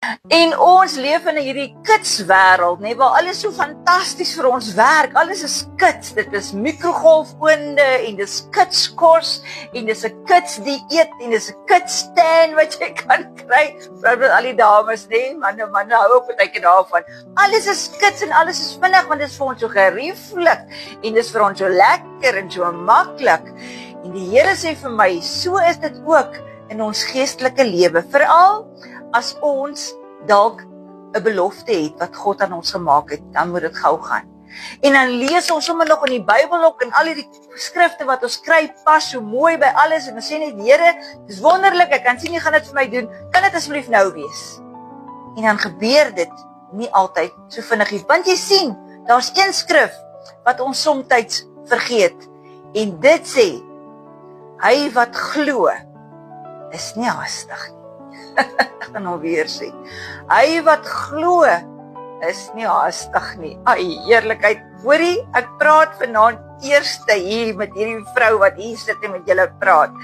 En ons leef in hierdie kitswêreld, nee, waar alles so fantasties vir ons werk. Alles is kits. Dit is mikrogolfoonde en dis kitskos en dis 'n kitsdieet en dis 'n kitsstand wat jy kan kry. Vir al die dames, nee, manne hou op met daarvan. Alles is kits en alles is vinnig want dit is vir ons so gerieflik en dis vir ons so lekker en so maklik. En die Here sê vir my, so is dit ook in ons geestelike lewe, veral as ons dalk 'n belofte het wat God aan ons gemaak het, dan moet dit gou gaan. En dan lees ons sommer nog in die Bybel ook en al die skrifte wat ons kry pas so mooi by alles en ons sê net, Here, dis wonderlik, ek kan sien jy gaan dit vir my doen, kan dit asseblief nou wees? En dan gebeur dit nie altyd so vinnig nie, want jy sien, daar's een skrif wat ons soms vergeet en dit sê, hy wat glo is nie haastig nie. Ek gaan nou weer sê, hy wat glo is nie haastig nie. Ai, heerlikheid, hoorie, ek praat vanaand eerste hier met hierdie vrou wat hier sit en met julle praat.